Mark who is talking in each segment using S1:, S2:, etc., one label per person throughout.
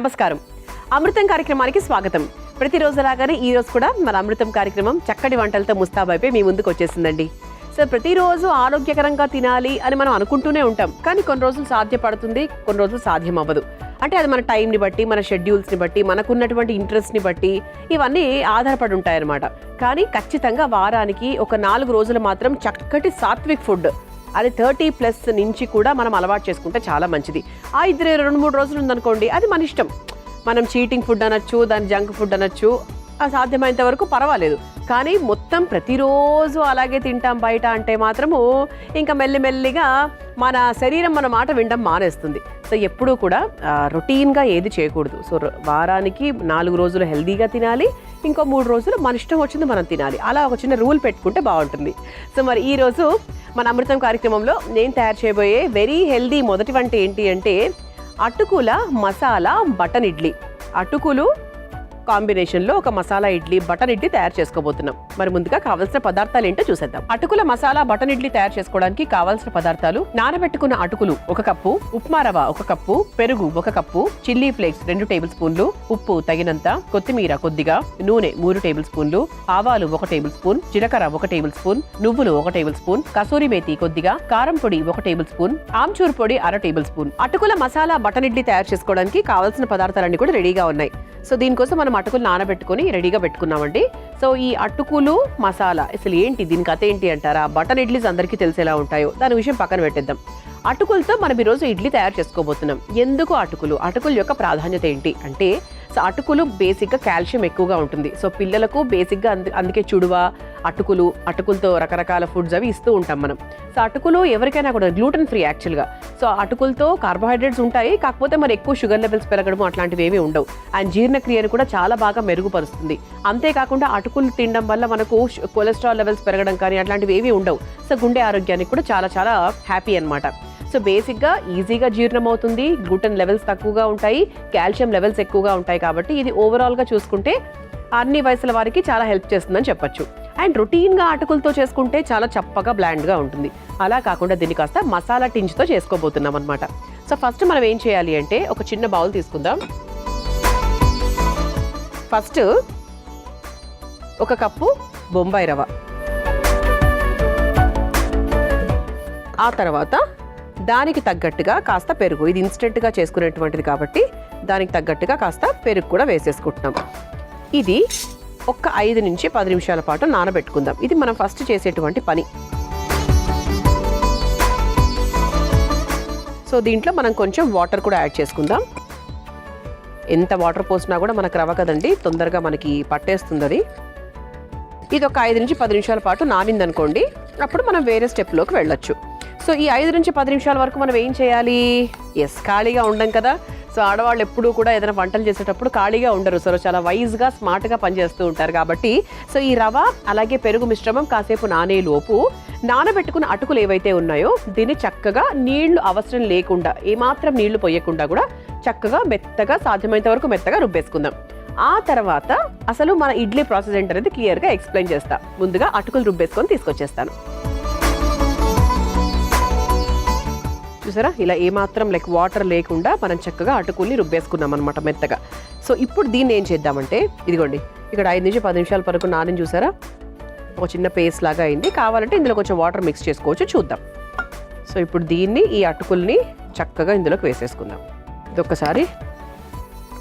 S1: నమస్కారం. అమృతం కార్యక్రమానికి స్వాగతం. ప్రతిరోజులాగానే ఈ రోజు కూడా మన అమృతం కార్యక్రమం చక్కటి వంటలతో ముస్తాబైపోయి మీ ముందుకు వచ్చేసిందండి. సో ప్రతిరోజు ఆరోగ్యకరంగా తినాలి అని మనం అనుకుంటూనే ఉంటాం, కానీ కొన్ని రోజులు సాధ్యపడుతుంది, కొన్ని రోజులు సాధ్యం అవ్వదు. అంటే అది మన టైంని బట్టి, మన షెడ్యూల్స్ని బట్టి, మనకున్నటువంటి ఇంట్రెస్ట్ని బట్టి ఇవన్నీ ఆధారపడి ఉంటాయన్నమాట. కానీ ఖచ్చితంగా వారానికి ఒక 4 రోజులు మాత్రం చక్కటి సాత్విక్ ఫుడ్, అది 30+ నుంచి కూడా మనం అలవాటు చేసుకుంటే చాలా మంచిది. ఆ 2-3 రోజులు ఉందనుకోండి, అది మన ఇష్టం. మనం చీటింగ్ ఫుడ్ అనొచ్చు, దాని జంక్ ఫుడ్ అనొచ్చు, అది సాధ్యమైనంత వరకు పర్వాలేదు. కానీ మొత్తం ప్రతిరోజు అలాగే తింటాం బయట అంటే మాత్రము ఇంకా మెల్లిమెల్లిగా మన శరీరం మన మాట వినడం మానేస్తుంది. సో ఎప్పుడూ కూడా రొటీన్గా ఏది చేయకూడదు. సో వారానికి 4 రోజులు హెల్దీగా తినాలి, ఇంకో 3 రోజులు మన ఇష్టం వచ్చింది మనం తినాలి. అలా ఒక చిన్న రూల్ పెట్టుకుంటే బాగుంటుంది. సో మరి ఈరోజు మన అమృతం కార్యక్రమంలో నేను తయారు చేయబోయే వెరీ హెల్దీ మొదటి వంట ఏంటి అంటే అటుకుల మసాలా బటన్ ఇడ్లీ. అటుకులు కాంబినేషన్లో ఒక మసాలా ఇడ్లీ, బటన్ ఇడ్లీ తయారు చేసుకోబోతున్నాం. మరి ముందుగా కావాల్సిన పదార్థాలు ఏంటో చూసేద్దాం. అటుకుల మసాలా బటన్ ఇడ్లీ తయారు చేసుకోవడానికి కావాల్సిన పదార్థాలు: నానబెట్టుకున్న అటుకులు 1 కప్పు, ఉప్మా రవ్వ 1 కప్పు, పెరుగు 1 కప్పు, చిల్లీ ఫ్లేక్స్ 2 టేబుల్ స్పూన్లు, ఉప్పు తగినంత, కొత్తిమీర కొద్దిగా, నూనె 3 టేబుల్ స్పూన్లు, ఆవాలు 1 టేబుల్ స్పూన్, జీలకర్ర 1 టేబుల్ స్పూన్, నువ్వులు 1 టేబుల్ స్పూన్, కసూరి మేతి కొద్దిగా, కారం పొడి 1 టేబుల్ స్పూన్, ఆమ్చూర్ పొడి 1/2 టేబుల్ స్పూన్. అటుకుల మసాలా బటన్ ఇడ్లీ తయారు చేసుకోవడానికి కావాల్సిన పదార్థాలన్నీ కూడా రెడీగా ఉన్నాయి. సో దీనికోసం మనం అటుకులు నానబెట్టుకుని రెడీగా పెట్టుకున్నామండి. సో ఈ అటుకులు మసాలా అసలు ఏంటి, దీని కథ ఏంటి అంటారా? బటన్ ఇడ్లీస్ అందరికీ తెలిసేలా ఉంటాయో, దాని విషయం పక్కన పెట్టేద్దాం. అటుకులతో మనం ఈరోజు ఇడ్లీ తయారు చేసుకోబోతున్నాం. ఎందుకు అటుకులు? అటుకుల యొక్క ప్రాధాన్యత ఏంటి అంటే, సో అటుకులు బేసిక్గా కాల్షియం ఎక్కువగా ఉంటుంది. సో పిల్లలకు బేసిక్గా అందుకే చుడువ, అటుకులతో రకరకాల ఫుడ్స్ అవి ఇస్తూ ఉంటాం మనం. సో అటుకులు ఎవరికైనా కూడా గ్లూటెన్ ఫ్రీ యాక్చువల్గా. సో అటుకులతో కార్బోహైడ్రేట్స్ ఉంటాయి, కాకపోతే మరి ఎక్కువ షుగర్ లెవెల్స్ పెరగడం అట్లాంటివి ఏమీ ఉండవు. అండ్ జీర్ణక్రియను కూడా చాలా బాగా మెరుగుపరుస్తుంది. అంతేకాకుండా అటుకులు తినడం వల్ల మనకు కొలెస్ట్రాల్ లెవెల్స్ పెరగడం కానీ అట్లాంటివి ఏమీ ఉండవు. సో గుండె ఆరోగ్యానికి కూడా చాలా చాలా హ్యాపీ అనమాట. సో బేసిక్గా ఈజీగా జీర్ణం అవుతుంది, గ్లూటెన్ లెవెల్స్ తక్కువగా ఉంటాయి, కాల్షియం లెవెల్స్ ఎక్కువగా ఉంటాయి. కాబట్టి ఇది ఓవరాల్గా చూసుకుంటే అన్ని వయసుల వారికి చాలా హెల్ప్ చేస్తుందని చెప్పొచ్చు. అండ్ రొటీన్గా అటుకులతో చేసుకుంటే చాలా చప్పగా బ్లాండ్గా ఉంటుంది. అలా కాకుండా దీన్ని కాస్త మసాలా టింజ్తో చేసుకోబోతున్నాం అనమాట. సో ఫస్ట్ మనం ఏం చేయాలి అంటే ఒక చిన్న బౌల్ తీసుకుందాం. ఫస్ట్ 1 కప్పు బొంబాయి రవ్వ, ఆ తర్వాత దానికి తగ్గట్టుగా కాస్త పెరుగు. ఇది ఇన్స్టెంట్గా చేసుకునేటువంటిది కాబట్టి దానికి తగ్గట్టుగా కాస్త పెరుగు కూడా వేసేసుకుంటున్నాం. ఇది ఒక 5 నుంచి 10 నిమిషాల పాటు నానబెట్టుకుందాం. ఇది మనం ఫస్ట్ చేసేటువంటి పని. సో దీంట్లో మనం కొంచెం వాటర్ కూడా యాడ్ చేసుకుందాం. ఎంత వాటర్ పోసినా కూడా మనకు రవ్వ కదండి, తొందరగా మనకి పట్టేస్తుంది అది. ఇది ఒక 5 నుంచి 10 నిమిషాల పాటు నానిందనుకోండి, అప్పుడు మనం వేరే స్టెప్లోకి వెళ్ళొచ్చు. సో ఈ 5 నుంచి 10 నిమిషాల వరకు మనం ఏం చేయాలి? ఖాళీగా ఉండం కదా. సో ఆడవాళ్ళు ఎప్పుడూ కూడా ఏదైనా వంటలు చేసేటప్పుడు ఖాళీగా ఉండరు. సో చాలా వైజ్గా స్మార్ట్గా పనిచేస్తూ ఉంటారు. కాబట్టి సో ఈ రవ్వ అలాగే పెరుగు మిశ్రమం కాసేపు నానేలోపు నానబెట్టుకున్న అటుకులు ఏవైతే ఉన్నాయో దీన్ని చక్కగా నీళ్లు అవసరం లేకుండా, ఏమాత్రం నీళ్లు పోయకుండా కూడా చక్కగా మెత్తగా, సాధ్యమైనంత వరకు మెత్తగా రుబ్బేసుకుందాం. ఆ తర్వాత అసలు మన ఇడ్లీ ప్రాసెస్ ఏంటనేది క్లియర్గా ఎక్స్ప్లెయిన్ చేస్తా. ముందుగా అటుకులు రుబ్బేసుకొని తీసుకొచ్చేస్తాను. చూసారా, ఇలా ఏమాత్రం వాటర్ లేకుండా మనం చక్కగా అటుకుల్ని రుబ్బేసుకున్నాం అనమాట మెత్తగా. సో ఇప్పుడు దీన్ని ఏం చేద్దామంటే, ఇదిగోండి ఇక్కడ 5 నుంచి 10 నిమిషాల వరకు నాని చూసారా, ఒక చిన్న పేస్ట్ లాగా అయింది. కావాలంటే ఇందులో కొంచెం వాటర్ మిక్స్ చేసుకోవచ్చు, చూద్దాం. సో ఇప్పుడు దీన్ని, ఈ అటుకుల్ని చక్కగా ఇందులోకి వేసేసుకుందాం. ఇదొక్కసారి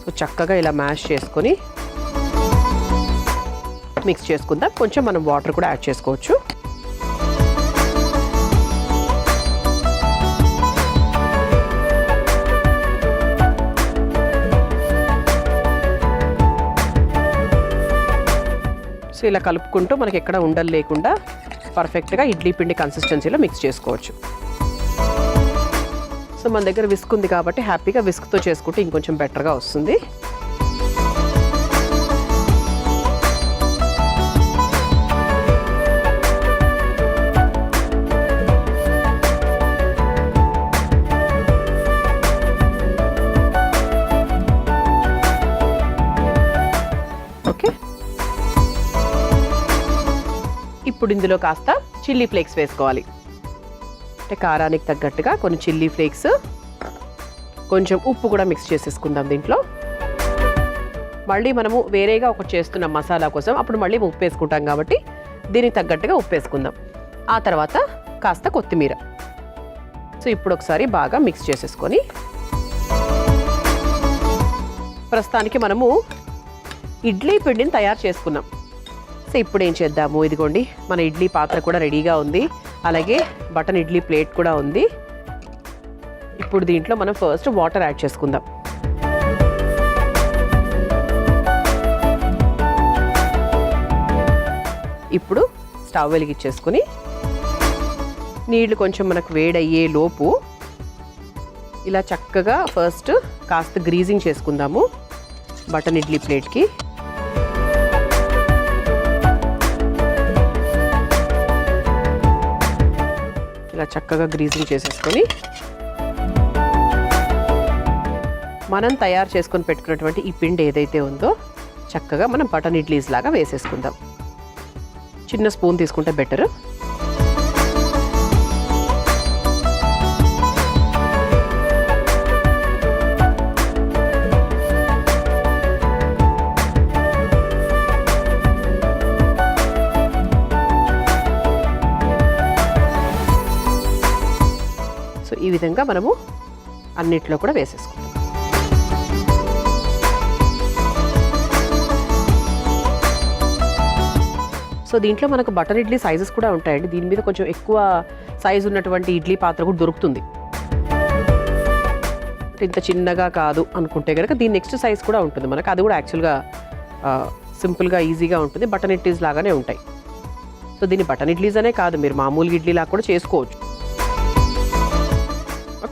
S1: సో చక్కగా ఇలా మ్యాష్ చేసుకొని మిక్స్ చేసుకుందాం. కొంచెం మనం వాటర్ కూడా యాడ్ చేసుకోవచ్చు. సో ఇలా కలుపుకుంటూ మనకి ఎక్కడ ఉండలు లేకుండా పర్ఫెక్ట్గా ఇడ్లీ పిండి కన్సిస్టెన్సీలో మిక్స్ చేసుకోవచ్చు. సో మన దగ్గర విస్క్ ఉంది కాబట్టి హ్యాపీగా విస్క్తో చేసుకుంటే ఇంకొంచెం బెటర్గా వస్తుంది. ఓకే, ఇప్పుడు ఇందులో కాస్త చిల్లీ ఫ్లేక్స్ వేసుకోవాలి. అంటే కారానికి తగ్గట్టుగా కొన్ని చిల్లీ ఫ్లేక్స్, కొంచెం ఉప్పు కూడా మిక్స్ చేసేసుకుందాం దీంట్లో. మళ్ళీ మనము వేరేగా ఒకటి చేస్తున్నాం మసాలా కోసం, అప్పుడు మళ్ళీ ఉప్పు వేసుకుంటాం కాబట్టి దీనికి తగ్గట్టుగా ఉప్పు వేసుకుందాం. ఆ తర్వాత కాస్త కొత్తిమీర. సో ఇప్పుడు ఒకసారి బాగా మిక్స్ చేసేసుకొని ప్రస్తుతానికి మనము ఇడ్లీ పిండిని తయారు చేసుకున్నాం. సో ఇప్పుడు ఏం చేద్దాము, ఇదిగోండి మన ఇడ్లీ పాత్ర కూడా రెడీగా ఉంది, అలాగే బటన్ ఇడ్లీ ప్లేట్ కూడా ఉంది. ఇప్పుడు దీంట్లో మనం ఫస్ట్ వాటర్ యాడ్ చేసుకుందాం. ఇప్పుడు స్టవ్ వెలిగించేసుకుని నీళ్లు కొంచెం మనకు వేడయ్యే లోపు ఇలా చక్కగా ఫస్ట్ కాస్త గ్రీజింగ్ చేసుకుందాము బటన్ ఇడ్లీ ప్లేట్కి. ఇలా చక్కగా గ్రీజింగ్ చేసేసుకొని మనం తయారు చేసుకొని పెట్టుకున్నటువంటి ఈ పిండి ఏదైతే ఉందో చక్కగా మనం బటన్ ఇడ్లీస్ లాగా వేసేసుకుందాం. చిన్న స్పూన్ తీసుకుంటే బెటర్. సో ఈ విధంగా మనము అన్నిట్లో కూడా వేసేసుకుంటాం. సో దీంట్లో మనకు బటర్ ఇడ్లీ సైజెస్ కూడా ఉంటాయండి. దీని మీద కొంచెం ఎక్కువ సైజు ఉన్నటువంటి ఇడ్లీ పాత్ర కూడా దొరుకుతుంది. ఇంత చిన్నగా కాదు అనుకుంటే కనుక దీని నెక్స్ట్ సైజ్ కూడా ఉంటుంది మనకు. అది కూడా యాక్చువల్గా సింపుల్గా ఈజీగా ఉంటుంది, బటన్ ఇడ్లీస్ లాగానే ఉంటాయి. సో దీన్ని బటన్ ఇడ్లీస్ అనే కాదు, మీరు మామూలుగా ఇడ్లీ లాగా కూడా చేసుకోవచ్చు.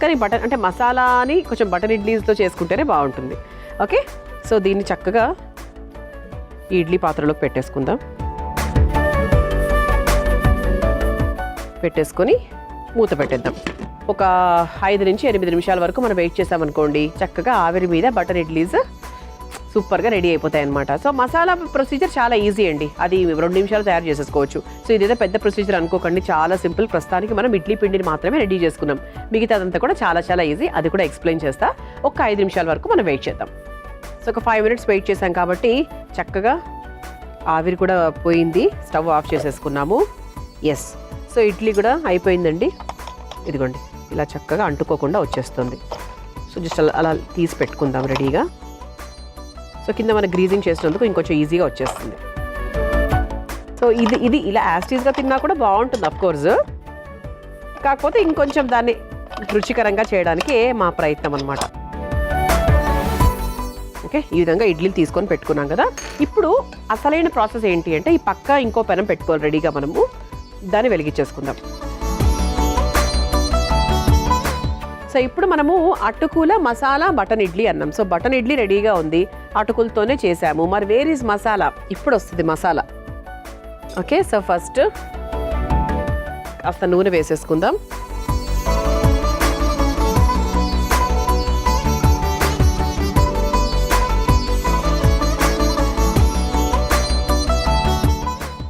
S1: కానీ బటన్ అంటే మసాలాని కొంచెం బటన్ ఇడ్లీస్తో చేసుకుంటేనే బాగుంటుంది. ఓకే, సో దీన్ని చక్కగా ఈ ఇడ్లీ పాత్రలోకి పెట్టేసుకొని మూత పెట్టేద్దాం. ఒక 5 నుంచి 8 నిమిషాల వరకు మనం వెయిట్ చేసామనుకోండి, చక్కగా ఆవిరి మీద బటర్ ఇడ్లీస్ సూపర్గా రెడీ అయిపోతాయి అనమాట. సో మసాలా ప్రొసీజర్ చాలా ఈజీ అండి, అది 2 నిమిషాలు తయారు చేసేసుకోవచ్చు. సో ఇదేదో పెద్ద ప్రొసీజర్ అనుకోకండి, చాలా సింపుల్. ప్రస్తుతానికి మనం ఇడ్లీ పిండిని మాత్రమే రెడీ చేసుకున్నాం, మిగతాదంతా కూడా చాలా చాలా ఈజీ. అది కూడా ఎక్స్ప్లెయిన్ చేస్తా. ఒక 5 నిమిషాల వరకు మనం వెయిట్ చేద్దాం. సో ఒక 5 మినిట్స్ వెయిట్ చేసాం కాబట్టి చక్కగా ఆవిరి కూడా పోయింది, స్టవ్ ఆఫ్ చేసేసుకున్నాము. ఎస్, సో ఇడ్లీ కూడా అయిపోయిందండి. ఇదిగోండి ఇలా చక్కగా అంటుకోకుండా వచ్చేస్తుంది. సో జస్ట్ అలా తీసి పెట్టుకుందాం రెడీగా. సో కింద మనం గ్రీజింగ్ చేసినందుకు ఇంకొంచెం ఈజీగా వచ్చేస్తుంది. సో ఇది ఇలా యాస్టీస్గా తిన్నా కూడా బాగుంటుంది అఫ్కోర్స్, కాకపోతే ఇంకొంచెం దాన్ని రుచికరంగా చేయడానికి మా ప్రయత్నం అనమాట. ఓకే, ఈ విధంగా ఇడ్లీలు తీసుకొని పెట్టుకున్నాం కదా. ఇప్పుడు అసలైన ప్రాసెస్ ఏంటి అంటే, ఈ పక్క ఇంకో పెనం పెట్టుకోవాలి రెడీగా. మనము దాన్ని వెలిగించేసుకుందాం. సో ఇప్పుడు మనము అటుకుల మసాలా బటన్ ఇడ్లీ అన్నాం. సో బటన్ ఇడ్లీ రెడీగా ఉంది, అటుకులతోనే చేసాము. మరి వేర్ ఈజ్ మసాలా? ఇప్పుడు వస్తుంది మసాలా. ఓకే, సో ఫస్ట్ కాస్త నూనె వేసేసుకుందాం.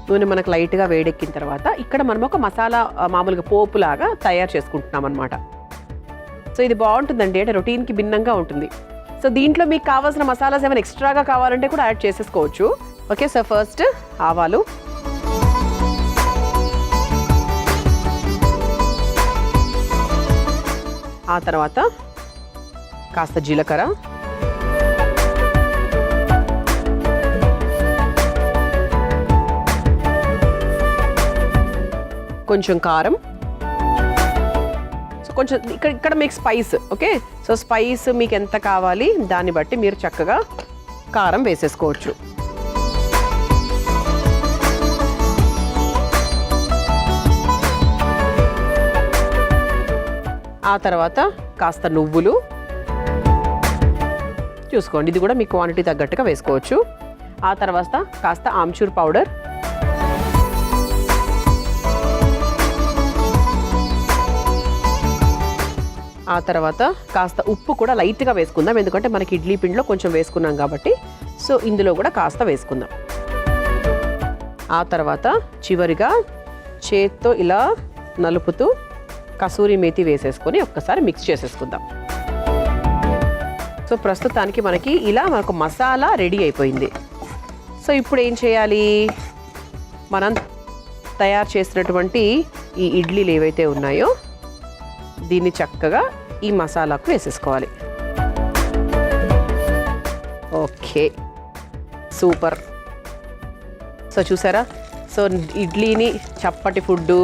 S1: నూనె మనకు లైట్గా వేడెక్కిన తర్వాత ఇక్కడ మనం ఒక మసాలా మామూలుగా పోపులాగా తయారు చేసుకుంటున్నాం అనమాట. సో ఇది బాగుంటుందండి, అంటే రొటీన్కి భిన్నంగా ఉంటుంది. సో దీంట్లో మీకు కావాల్సిన మసాలాస్ ఏమైనా ఎక్స్ట్రాగా కావాలంటే కూడా యాడ్ చేసేసుకోవచ్చు. ఓకే, సో ఫస్ట్ ఆవాలు, ఆ తర్వాత కాస్త జీలకర్ర, కొంచెం కారం, సో కొంచెం ఇక్కడ మీకు స్పైస్. ఓకే, సో స్పైస్ మీకు ఎంత కావాలి దాన్ని బట్టి మీరు చక్కగా కారం వేసేసుకోవచ్చు. ఆ తర్వాత కాస్త నువ్వులు చూసుకోండి, ఇది కూడా మీ క్వాంటిటీ తగ్గట్టుగా వేసుకోవచ్చు. ఆ తర్వాత కాస్త ఆమ్చూర్ పౌడర్, ఆ తర్వాత కాస్త ఉప్పు కూడా లైట్గా వేసుకుందాం, ఎందుకంటే మనకి ఇడ్లీ పిండిలో కొంచెం వేసుకున్నాం కాబట్టి. సో ఇందులో కూడా కాస్త వేసుకుందాం. ఆ తర్వాత చివరిగా చేత్తో ఇలా నలుపుతూ కసూరి మేతి వేసేసుకొని ఒక్కసారి మిక్స్ చేసేసుకుందాం. సో సో ప్రస్తుతానికి మనకు మసాలా రెడీ అయిపోయింది. సో ఇప్పుడు ఏం చేయాలి, మనం తయారు చేసినటువంటి ఈ ఇడ్లీలు ఏవైతే ఉన్నాయో దీన్ని చక్కగా ఈ మసాలాకు వేసేసుకోవాలి. Okay, super. సో చూసారా, సో ఇడ్లీని చప్పటి ఫుడ్డు,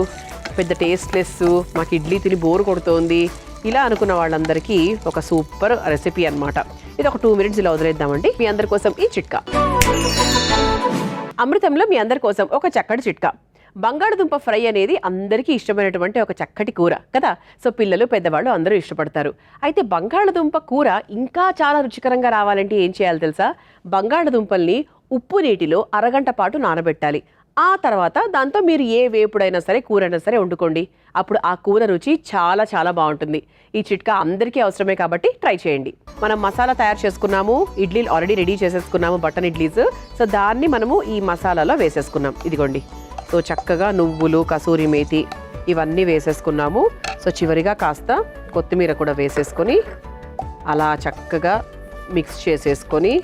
S1: పెద్ద టేస్ట్లెస్, మాకు ఇడ్లీ తిని బోరు కొడుతోంది ఇలా అనుకున్న వాళ్ళందరికీ ఒక సూపర్ రెసిపీ అన్నమాట. ఇది ఒక 2 minutes ఇలా వదిలేద్దామండి. మీ అందరి కోసం ఈ చిట్కా. అమృతంలో మీ అందరి కోసం ఒక చక్కటి చిట్కా. బంగాళదుంప ఫ్రై అనేది అందరికీ ఇష్టమైనటువంటి ఒక చక్కటి కూర కదా. సో పిల్లలు పెద్దవాళ్ళు అందరూ ఇష్టపడతారు. అయితే బంగాళదుంప కూర ఇంకా చాలా రుచికరంగా రావాలంటే ఏం చేయాలి తెలుసా? బంగాళదుంపల్ని ఉప్పు నీటిలో అరగంట పాటు నానబెట్టాలి. ఆ తర్వాత దాంతో మీరు ఏ వేపుడైనా సరే కూరైనా సరే వండుకోండి. అప్పుడు ఆ కూర రుచి చాలా చాలా బాగుంటుంది. ఈ చిట్కా అందరికీ అవసరమే కాబట్టి ట్రై చేయండి. మనం మసాలా తయారు చేసుకున్నాము, ఇడ్లీలు ఆల్రెడీ రెడీ చేసేసుకున్నాము, బటన్ ఇడ్లీస్. సో దాన్ని మనము ఈ మసాలాలో వేసేసుకున్నాం. ఇదిగోండి, సో చక్కగా నువ్వులు, కసూరి మేతి ఇవన్నీ వేసేసుకున్నాము. సో చివరిగా కాస్త కొత్తిమీర కూడా వేసేసుకొని అలా చక్కగా మిక్స్ చేసేసుకొని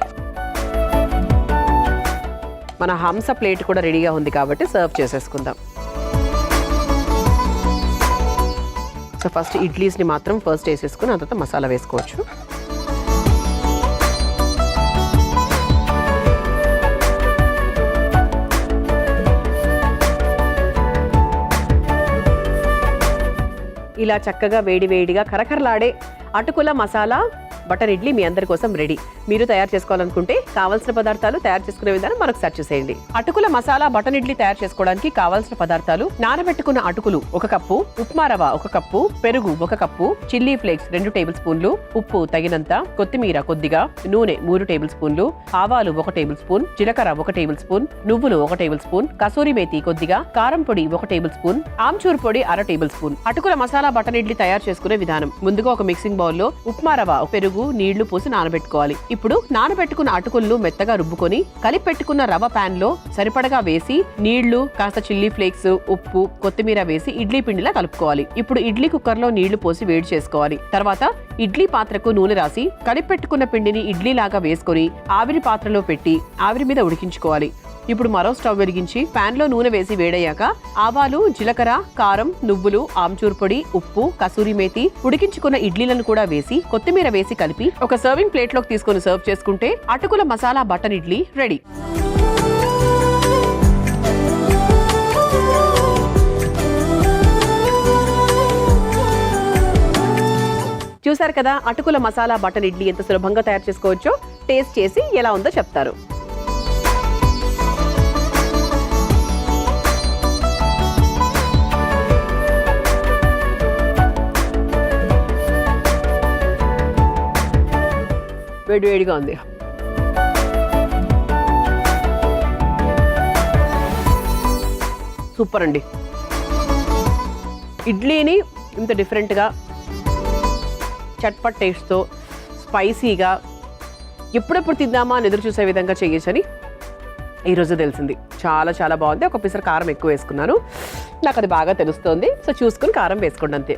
S1: మన హంస ప్లేట్ కూడా రెడీగా ఉంది కాబట్టి సర్వ్ చేసేసుకుందాం. సో ఫస్ట్ ఇడ్లీస్ని మాత్రం ఫస్ట్ వేసేసుకుని ఆ తర్వాత మసాలా వేసుకోవచ్చు. ఇలా చక్కగా వేడివేడిగా కరకరలాడే అటుకుల మసాలా బటర్ ఇడ్లీ మీ అందరి కోసం రెడీ. మీరు తయారు చేసుకోవాలనుకుంటే కావాల్సిన పదార్థాలు, తయారు చేసుకునే విధానం మరొకసారి చూసేయండి. అటుకుల మసాలా బటర్ ఇడ్లీ తయారు చేసుకోవడానికి కావాల్సిన పదార్థాలు: నానబెట్టుకున్న అటుకులు 1 కప్పు, ఉప్మా రవ్వ 1 కప్పు, పెరుగు 1 కప్పు, చిల్లీ ఫ్లేక్స్ 2 టేబుల్ స్పూన్లు, ఉప్పు తగినంత, కొత్తిమీర కొద్దిగా, నూనె 3 టేబుల్ స్పూన్లు, ఆవాలు 1 టేబుల్ స్పూన్, జీలకర్ర 1 టేబుల్ స్పూన్, నువ్వులు 1 టేబుల్ స్పూన్, కసూరి మేతి కొద్దిగా, కారం పొడి 1 టేబుల్ స్పూన్, ఆమ్చూర్ పొడి 1/2 టేబుల్ స్పూన్. అటుకుల మసాలా బటర్ ఇడ్లీ తయారు చేసుకునే విధానం: ముందుగా ఒక మిక్సింగ్ బౌల్లో ఉప్మా రవ్వ, పెరుగు, నీళ్లు పోసి నానబెట్టుకోవాలి. ఇప్పుడు నానబెట్టుకున్న అటుకులను మెత్తగా రుబ్బుకొని కలిపి పెట్టుకున్న రవ్వ పాన్ లో సరిపడగా వేసి నీళ్లు, కాస్త చిల్లీ ఫ్లేక్స్, ఉప్పు, కొత్తిమీర వేసి ఇడ్లీ పిండిలా కలుపుకోవాలి. ఇప్పుడు ఇడ్లీ కుక్కర్ లో నీళ్లు పోసి వేడి చేసుకోవాలి. తర్వాత ఇడ్లీ పాత్రకు నూనె రాసి కలిపి పెట్టుకున్న పిండిని ఇడ్లీ లాగా వేసుకొని ఆవిరి పాత్రలో పెట్టి ఆవిరి మీద ఉడికించుకోవాలి. ఇప్పుడు మరో స్టవ్ వెలిగించి పాన్ లో నూనె వేసి వేడయ్యాక ఆవాలు, జీలకర్ర, కారం, నువ్వులు, ఆమ్చూర్ పొడి, ఉప్పు, కసూరి మేతి, ఉడికించుకున్న ఇడ్లీలను కూడా వేసి కొత్తిమీర వేసి కలిపి ఒక సర్వింగ్ ప్లేట్ లోకి తీసుకొని సర్వ్ చేసుకుంటే అటుకుల మసాలా బటర్ ఇడ్లీ రెడీ. చూసారు కదా, అటుకుల మసాలా బటర్ ఇడ్లీ ఎంత సులభంగా తయారు చేసుకోవచ్చో. టేస్ట్ చేసి ఎలా ఉందో చెప్తారు. వేడివేడిగా ఉంది. సూపర్ అండి. ఇడ్లీని ఇంత డిఫరెంట్గా, చట్పట్ టేస్ట్తో, స్పైసీగా ఎప్పుడెప్పుడు తిందామా అని ఎదురు చూసే విధంగా చేయొచ్చని ఈరోజు తెలిసింది. చాలా చాలా బాగుంది. ఒక పిసర కారం ఎక్కువ వేసుకున్నాను, నాకు అది బాగా తెలుస్తోంది. సో చూసుకుని కారం వేసుకోండి అంతే.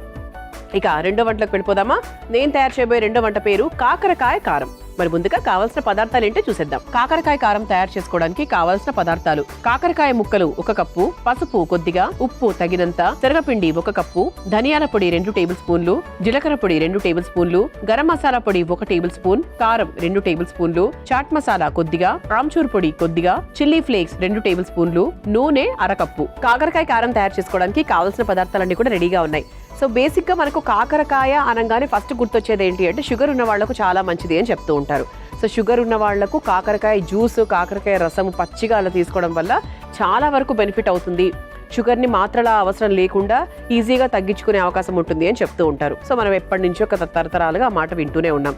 S1: ఇక రెండో వంటలోకి వెళ్ళిపోదామా? నేను తయారు చేయబోయే రెండో వంట పేరు కాకరకాయ కారం. మరి ముందుగా కావాల్సిన పదార్థాలు ఏంటో చూసేద్దాం. కాకరకాయ కారం తయారు చేసుకోవడానికి కావాల్సిన పదార్థాలు: కాకరకాయ ముక్కలు 1 కప్పు, పసుపు కొద్దిగా, ఉప్పు తగినంత, శనగపిండి 1 కప్పు, ధనియాల పొడి 2 టేబుల్ స్పూన్లు, జీలకర్ర పొడి 2 టేబుల్ స్పూన్లు, గరం మసాలా పొడి 1 టేబుల్ స్పూన్, కారం 2 టేబుల్ స్పూన్లు, చాట్ మసాలా కొద్దిగా, ఆమ్చూర్ పొడి కొద్దిగా, చిల్లీ ఫ్లేక్స్ 2 టేబుల్ స్పూన్లు, నూనె 1/2 కప్పు. కాకరకాయ కారం తయారు చేసుకోవడానికి కావాల్సిన పదార్థాలన్నీ కూడా రెడీగా ఉన్నాయి. సో బేసిక్గా మనకు కాకరకాయ అనగానే ఫస్ట్ గుర్తొచ్చేది ఏంటి అంటే షుగర్ ఉన్న వాళ్లకు చాలా మంచిది అని చెప్తూ ఉంటారు. సో షుగర్ ఉన్న వాళ్లకు కాకరకాయ జ్యూస్, కాకరకాయ రసం పచ్చిగా అలా తీసుకోవడం వల్ల చాలా వరకు బెనిఫిట్ అవుతుంది. షుగర్ని మాత్రలా అవసరం లేకుండా ఈజీగా తగ్గించుకునే అవకాశం ఉంటుంది అని చెప్తూ ఉంటారు. సో మనం ఎప్పటి నుంచో ఒక తరతరాలుగా ఆ మాట వింటూనే ఉన్నాం.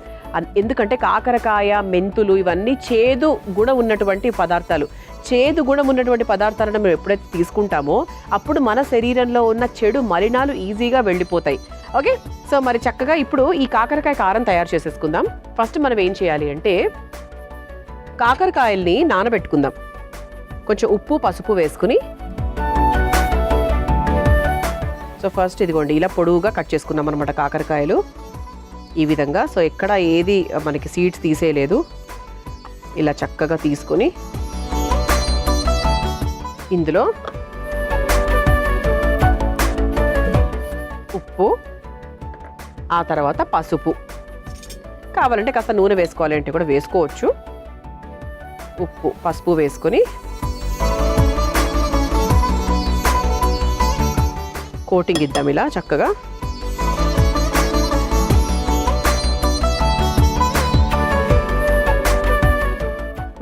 S1: ఎందుకంటే కాకరకాయ, మెంతులు ఇవన్నీ చేదు గుణం ఉన్నటువంటి పదార్థాలు. చేదు గుణం ఉన్నటువంటి పదార్థాలను మనం ఎప్పుడైతే తీసుకుంటామో అప్పుడు మన శరీరంలో ఉన్న చెడు మలినాలు ఈజీగా వెళ్ళిపోతాయి. ఓకే, సో మరి చక్కగా ఇప్పుడు ఈ కాకరకాయ కారం తయారు చేసేసుకుందాం. ఫస్ట్ మనం ఏం చేయాలి అంటే కాకరకాయల్ని నానబెట్టుకుందాం. కొంచెం ఉప్పు, పసుపు వేసుకుని, సో ఫస్ట్ ఇదిగోండి ఇలా పొడవుగా కట్ చేసుకున్నాం అనమాట కాకరకాయలు. ఈ విధంగా. సో ఎక్కడ ఏది మనకి సీడ్స్ తీసేయలేదు. ఇలా చక్కగా తీసుకొని ఇందులో ఉప్పు, ఆ తర్వాత పసుపు, కావాలంటే కాస్త నూనె వేసుకోవాలి అంటే కూడా వేసుకోవచ్చు. ఉప్పు పసుపు వేసుకొని కోటింగ్ ఇద్దాం ఇలా చక్కగా.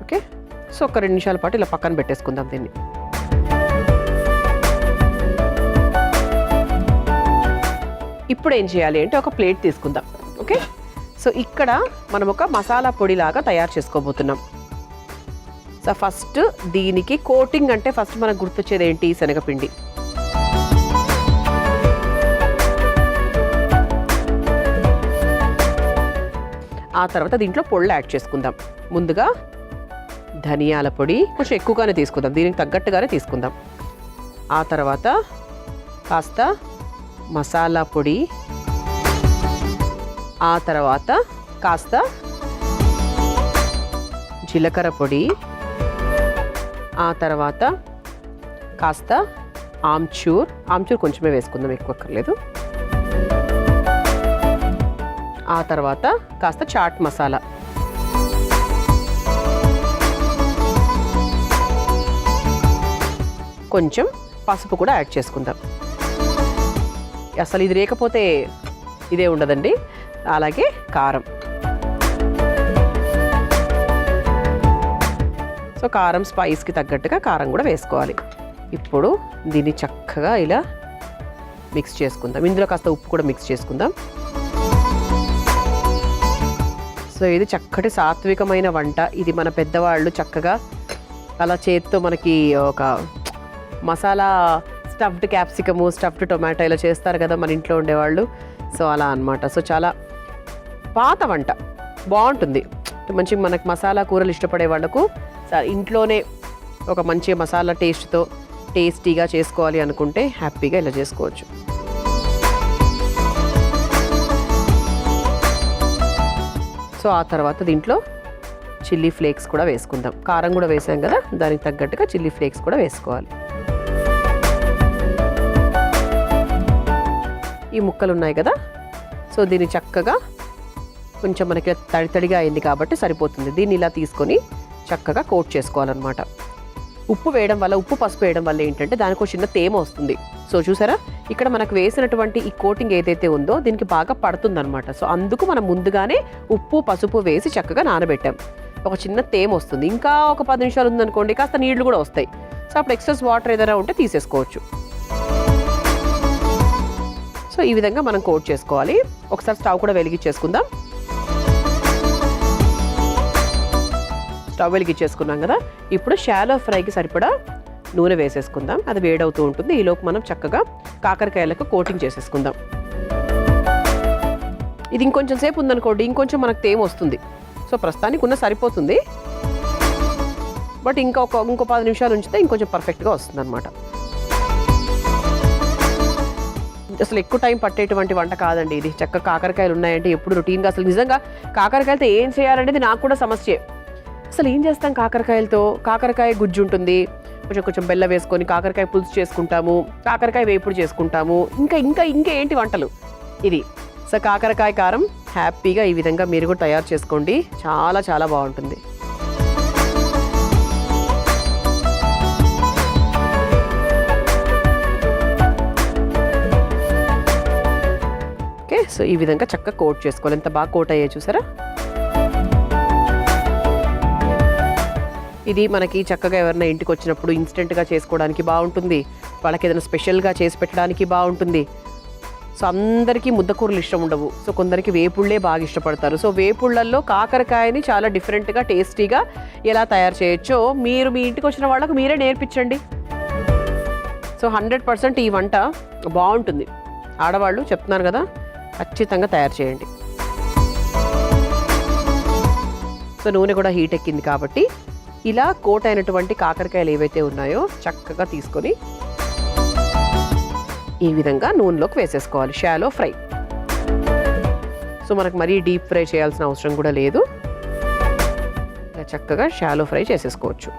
S1: ఓకే, సో ఒక 2 నిమిషాల పాటు ఇలా పక్కన పెట్టేసుకుందాం దీన్ని. ఇప్పుడు ఏం చేయాలి అంటే ఒక ప్లేట్ తీసుకుందాం. ఓకే, సో ఇక్కడ మనం ఒక మసాలా పొడిలాగా తయారు చేసుకోబోతున్నాం. సో ఫస్ట్ దీనికి కోటింగ్ అంటే ఫస్ట్ మనకు గుర్తొచ్చేది ఏంటి? శనగపిండి. ఆ తర్వాత దీంట్లో పొళ్ళు యాడ్ చేసుకుందాం. ముందుగా ధనియాల పొడి కొంచెం ఎక్కువగానే తీసుకుందాం, దీనికి తగ్గట్టుగానే తీసుకుందాం. ఆ తర్వాత కాస్త మసాలా పొడి, ఆ తర్వాత కాస్త జీలకర్ర పొడి, ఆ తర్వాత కాస్త ఆమ్చూర్ కొంచెమే వేసుకుందాం, ఎక్కువ అక్కర్లేదు. ఆ తర్వాత కాస్త చాట్ మసాలా, కొంచెం పసుపు కూడా యాడ్ చేసుకుందాం. అసలు ఇది లేకపోతే ఇదే ఉండదండి. అలాగే కారం. సో కారం స్పైస్కి తగ్గట్టుగా కారం కూడా వేసుకోవాలి. ఇప్పుడు దీన్ని చక్కగా ఇలా మిక్స్ చేసుకుందాం. ఇందులో కాస్త ఉప్పు కూడా మిక్స్ చేసుకుందాం. సో ఇది చక్కటి సాత్వికమైన వంట. ఇది మన పెద్దవాళ్ళు చక్కగా అలా చేత్తో మనకి ఒక masala stuffed capsicum, stuffed tomato ఇలా చేస్తారు కదా మన ఇంట్లో ఉండేవాళ్ళు. సో అలా అన్నమాట. సో చాలా పాత వంట, బాగుంటుంది. మంచి మనకు మసాలా కూరలు ఇష్టపడే వాళ్ళకు ఇంట్లోనే ఒక మంచి మసాలా టేస్ట్తో టేస్టీగా చేసుకోవాలి అనుకుంటే హ్యాపీగా ఇలా చేసుకోవచ్చు. సో ఆ తర్వాత దీంట్లో చిల్లీ ఫ్లేక్స్ కూడా వేసుకుందాం. కారం కూడా వేసాం కదా, దానికి తగ్గట్టుగా చిల్లీ ఫ్లేక్స్ కూడా వేసుకోవాలి. ఈ ముక్కలు ఉన్నాయి కదా, సో దీన్ని చక్కగా కొంచెం మనకి తడితడిగా అయింది కాబట్టి సరిపోతుంది. దీన్ని ఇలా తీసుకొని చక్కగా కోట్ చేసుకోవాలన్నమాట. ఉప్పు వేయడం వల్ల, ఉప్పు పసుపు వేయడం వల్ల ఏంటంటే దానికి ఒక చిన్న తేమ వస్తుంది. సో చూసారా, ఇక్కడ మనకు వేసినటువంటి ఈ కోటింగ్ ఏదైతే ఉందో దీనికి బాగా పడుతుందన్నమాట. సో అందుకు మనం ముందుగానే ఉప్పు పసుపు వేసి చక్కగా నానబెట్టాం. ఒక చిన్న తేమ వస్తుంది. ఇంకా ఒక 10 నిమిషాలు ఉందనుకోండి, కాస్త నీళ్లు కూడా వస్తాయి. సో అప్పుడు ఎక్సెస్ వాటర్ ఏదైనా ఉంటే తీసేసుకోవచ్చు. సో ఈ విధంగా మనం కోట్ చేసుకోవాలి. ఒకసారి స్టవ్ కూడా వెలిగించేసుకుందాం. స్టవ్ వెలిగించేసుకున్నాం కదా, ఇప్పుడు షాలో ఫ్రైకి సరిపడా నూనె వేసేసుకుందాం. అది వేడవుతూ ఉంటుంది. ఈలోపు మనం చక్కగా కాకరకాయలకు కోటింగ్ చేసేసుకుందాం. ఇది ఇంకొంచెం సేపు ఉందనుకోండి, ఇంకొంచెం మనకు తేమ వస్తుంది. సో ప్రస్తుతానికి ఉన్న సరిపోతుంది. బట్ ఇంకో 10 నిమిషాలు ఉంచితే ఇంకొంచెం పర్ఫెక్ట్గా వస్తుంది అనమాట. అసలు ఎక్కువ టైం పట్టేటువంటి వంట కాదండి ఇది. చక్కగా కాకరకాయలు ఉన్నాయంటే ఎప్పుడు రొటీన్గా, అసలు నిజంగా కాకరకాయలతో ఏం చేయాలనేది నాకు కూడా సమస్యే. అసలు ఏం చేస్తాం కాకరకాయలతో? కాకరకాయ గుజ్జు ఉంటుంది, కొంచెం బెల్లం వేసుకొని కాకరకాయ పులుసు చేసుకుంటాము, కాకరకాయ వేపుడు చేసుకుంటాము, ఇంకా ఏంటి వంటలు ఇది. సో కాకరకాయ కారం హ్యాపీగా ఈ విధంగా మీరు కూడా తయారు చేసుకోండి. చాలా చాలా బాగుంటుంది. ఓకే, సో ఈ విధంగా చక్కగా కోట్ చేసుకోవాలి. ఎంత బాగా కోట్ అయ్యాయి చూసారా. ఇది మనకి చక్కగా ఎవరైనా ఇంటికి వచ్చినప్పుడు ఇన్స్టెంట్గా చేసుకోవడానికి బాగుంటుంది. వాళ్ళకి ఏదైనా స్పెషల్గా చేసి పెట్టడానికి బాగుంటుంది. సో అందరికీ ముద్దకూరలు ఇష్టం ఉండవు. సో కొందరికి వేపుళ్ళే బాగా ఇష్టపడతారు. సో వేపుళ్ళల్లో కాకరకాయని చాలా డిఫరెంట్గా టేస్టీగా ఎలా తయారు చేయొచ్చో మీరు మీ ఇంటికి వచ్చిన వాళ్ళకు మీరే నేర్పించండి. సో 100% ఈ వంట బాగుంటుంది. ఆడవాళ్ళు చెప్తున్నారు కదా, ఖచ్చితంగా తయారు చేయండి. సో నూనె కూడా హీట్ ఎక్కింది కాబట్టి ఇలా కోట్ అయినటువంటి కాకరకాయలు ఏవైతే ఉన్నాయో చక్కగా తీసుకొని ఈ విధంగా నూనెలోకి వేసేసుకోవాలి. Shallow fry. సో మనకు మరీ డీప్ ఫ్రై చేయాల్సిన అవసరం కూడా లేదు. ఇలా చక్కగా షాలో ఫ్రై చేసేసుకోవచ్చు.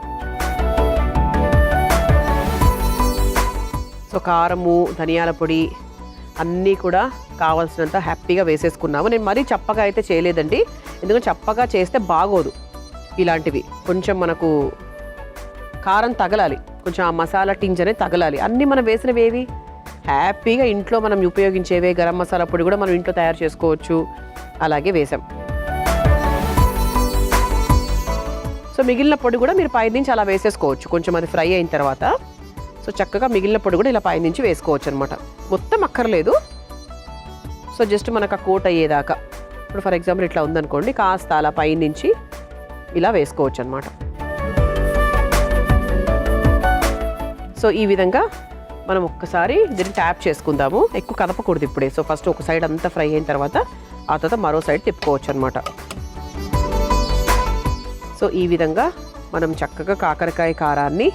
S1: సో కారము, ధనియాల పొడి అన్నీ కూడా కావాల్సినంత హ్యాపీగా వేసేసుకున్నాము. నేను మరీ చప్పగా అయితే చేయలేదండి, ఎందుకంటే చప్పగా చేస్తే బాగోదు. ఇలాంటివి కొంచెం మనకు కారం తగలాలి, కొంచెం ఆ మసాలా టింజ్ అనేది తగలాలి. అన్నీ మనం వేసినవేవి హ్యాపీగా ఇంట్లో మనం ఉపయోగించేవే. గరం మసాలా పొడి కూడా మనం ఇంట్లో తయారు చేసుకోవచ్చు. అలాగే వేసాం. సో మిగిలిన పొడి కూడా మీరు పైనుంచి అలా వేసేసుకోవచ్చు కొంచెం అది ఫ్రై అయిన తర్వాత. సో చక్కగా మిగిలిన పొడి కూడా ఇలా పైనుంచి వేసుకోవచ్చు అనమాట. మొత్తం అక్కర్లేదు. సో జస్ట్ మనకు ఆ కోట్ అయ్యేదాకా. ఇప్పుడు ఫర్ ఎగ్జాంపుల్ ఇట్లా ఉందనుకోండి, కాస్త అలా పైనుంచి ఇలా వేసుకోవచ్చు అనమాట. సో ఈ విధంగా మనం ఒక్కసారి దీన్ని ట్యాప్ చేసుకుందాము. ఎక్కువ కదపకూడదు ఇప్పుడే. సో ఫస్ట్ ఒక సైడ్ అంతా ఫ్రై అయిన తర్వాత ఆ తర్వాత మరో సైడ్ తిప్పుకోవచ్చు అనమాట. సో ఈ విధంగా మనం చక్కగా కాకరకాయ కారాన్ని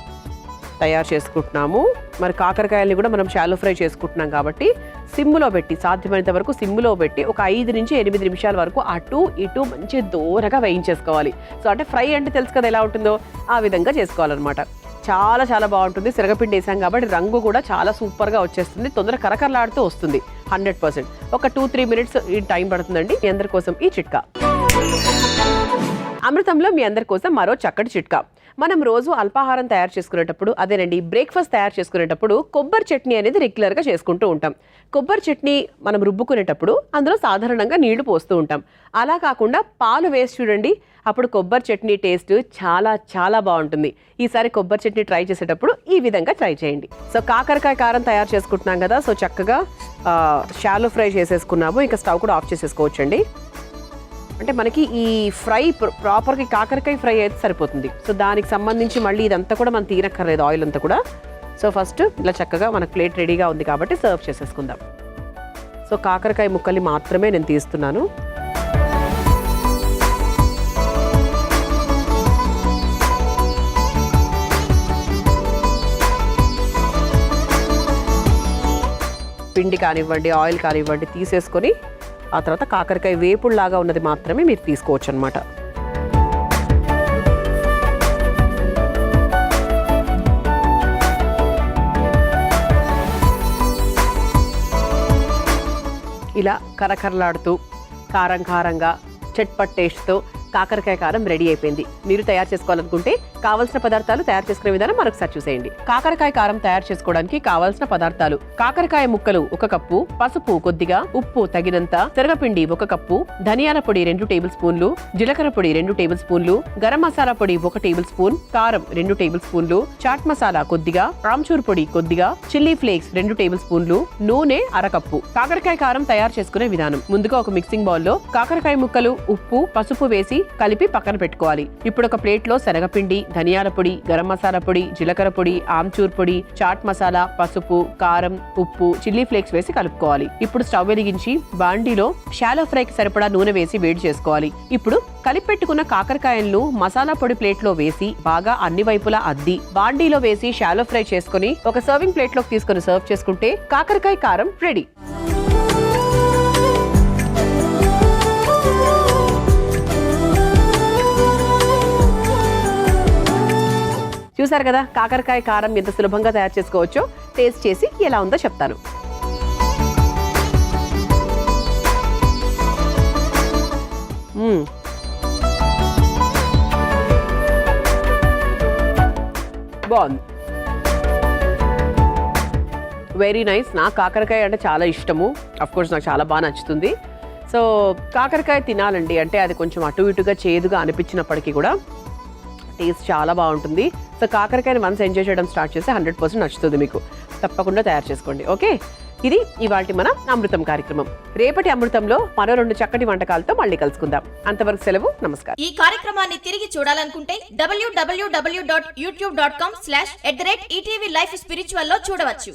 S1: తయారు చేసుకుంటున్నాము. మరి కాకరకాయల్ని కూడా మనం షాలో ఫ్రై చేసుకుంటున్నాం కాబట్టి సిమ్లో పెట్టి, సాధ్యమైనంత వరకు సిమ్లో పెట్టి ఒక 5 నుంచి 8 నిమిషాల వరకు అటు ఇటు మంచి దూరగా వేయించేసుకోవాలి. సో అంటే ఫ్రై అంటే తెలుసు కదా ఎలా ఉంటుందో, ఆ విధంగా చేసుకోవాలన్నమాట. చాలా చాలా బాగుంటుంది. శనగపిండి వేసాం కాబట్టి రంగు కూడా చాలా సూపర్గా వచ్చేస్తుంది. తొందరగా కరకరలాడుతూ వస్తుంది 100%. ఒక 2-3 మినిట్స్ ఈ టైం పడుతుందండి. మీ అందరి కోసం ఈ చిట్కా. అమృతంలో మీ అందరి కోసం మరో చక్కటి చిట్కా. మనం రోజు అల్పాహారం తయారు చేసుకునేటప్పుడు, అదేనండి బ్రేక్ఫాస్ట్ తయారు చేసుకునేటప్పుడు కొబ్బరి చట్నీ అనేది రెగ్యులర్గా చేసుకుంటూ ఉంటాం. కొబ్బరి చట్నీ మనం రుబ్బుకునేటప్పుడు అందులో సాధారణంగా నీళ్లు పోస్తూ ఉంటాం. అలా కాకుండా పాలు వేసి చూడండి, అప్పుడు కొబ్బరి చట్నీ టేస్ట్ చాలా చాలా బాగుంటుంది. ఈసారి కొబ్బరి చట్నీ ట్రై చేసేటప్పుడు ఈ విధంగా ట్రై చేయండి. సో కాకరకాయ కారం తయారు చేసుకుంటున్నాం కదా, సో చక్కగా షాలో ఫ్రై చేసేసుకున్నాము. ఇంకా స్టవ్ కూడా ఆఫ్ చేసేసుకోవచ్చండి. అంటే మనకి ఈ ఫ్రై ప్రాపర్గా కాకరకాయ ఫ్రై అయితే సరిపోతుంది. సో దానికి సంబంధించి మళ్ళీ ఇదంతా కూడా మనం తీనక్కర్లేదు, ఆయిల్ అంతా కూడా. సో ఫస్ట్ ఇలా చక్కగా మనకు ప్లేట్ రెడీగా ఉంది కాబట్టి సర్వ్ చేసేసుకుందాం. సో కాకరకాయ ముక్కల్ని మాత్రమే నేను తీస్తున్నాను. పిండి కానివ్వండి, ఆయిల్ కానివ్వండి తీసేసుకొని ఆ తర్వాత కాకరకాయ వేపుడులాగా ఉన్నది మాత్రమే మీరు తీసుకోవచ్చు అనమాట. ఇలా కరకరలాడుతూ కారం కారంగా చట్పట్ టేస్ట్తో కాకరకాయ కారం రెడీ అయిపోయింది. మీరు తయారు చేసుకోవాలనుకుంటే కావాల్సిన పదార్థాలు తయారు చేసుకునే విధానం మరొకసారి చూసేయండి. కాకరకాయ కారం తయారు చేసుకోవడానికి కావాల్సిన పదార్థాలు: కాకరకాయ ముక్కలు 1 కప్పు, పసుపు కొద్దిగా, ఉప్పు తగినంత, శనగపిండి 1 కప్పు, ధనియాల పొడి 2 టేబుల్ స్పూన్లు, జీలకర్ర పొడి 2 టేబుల్ స్పూన్లు, గరం మసాలా పొడి 1 టేబుల్ స్పూన్, కారం 2 టేబుల్ స్పూన్లు, చాట్ మసాలా కొద్దిగా, ఆమ్చూర్ పొడి కొద్దిగా, చిల్లీ ఫ్లేక్స్ 2 టేబుల్ స్పూన్లు, నూనె 1 కప్పు. కాకరకాయ కారం తయారు చేసుకునే విధానం: ముందుగా ఒక మిక్సింగ్ బౌల్ లో కాకరకాయ ముక్కలు, ఉప్పు, పసుపు వేసి కలిపి పక్కన పెట్టుకోవాలి. ఇప్పుడు ఒక ప్లేట్ లో శనగపిండి, ధనియాల పొడి, గరం మసాలా పొడి, జీలకర్ర పొడి, ఆమ్చూర్ పొడి, చాట్ మసాలా, పసుపు, కారం, ఉప్పు, చిల్లీ ఫ్లేక్స్ వేసి కలుపుకోవాలి. ఇప్పుడు స్టవ్ వెలిగించి బాండీలో షాలో ఫ్రైకి సరిపడా నూనె వేసి వేడి చేసుకోవాలి. ఇప్పుడు కలిపి పెట్టుకున్న కాకరకాయలను మసాలా పొడి ప్లేట్ లో వేసి బాగా అన్ని వైపులా అద్ది బాండీలో వేసి షాలో ఫ్రై చేసుకుని ఒక సర్వింగ్ ప్లేట్ లోకి తీసుకుని సర్వ్ చేసుకుంటే కాకరకాయ కారం రెడీ. చూసారు కదా కాకరకాయ కారం ఎంత సులభంగా తయారు చేసుకోవచ్చో. టేస్ట్ చేసి ఎలా ఉందో చెప్తాను. బాగుంది, వెరీ నైస్. నాకు కాకరకాయ అంటే చాలా ఇష్టము. అఫ్కోర్స్ నాకు చాలా బాగా నచ్చుతుంది. సో కాకరకాయ తినాలండి అంటే అది కొంచెం అటు ఇటుగా చేదుగా అనిపించినప్పటికీ కూడా టేస్ట్ చాలా బాగుంటుంది. సో కాకరకాయని వన్స్ ఎంజాయ్ చేయడం స్టార్ట్ చేస్తే 100% నచ్చుతుంది మీకు. తప్పకుండా తయారు చేసుకోండి. ఓకే, ఇది ఇవాల్టి మన అమృతం కార్యక్రమం. రేపటి అమృతంలో మరో 2 చక్కటి వంటకాలతో మళ్ళీ కలుసుకుందాం. అంతవరకు సెలవు, నమస్కారం.
S2: ఈ కార్యక్రమాన్ని తిరిగి చూడాలనుకుంటే www.youtube.com/ETV Life Spiritual లో చూడవచ్చు.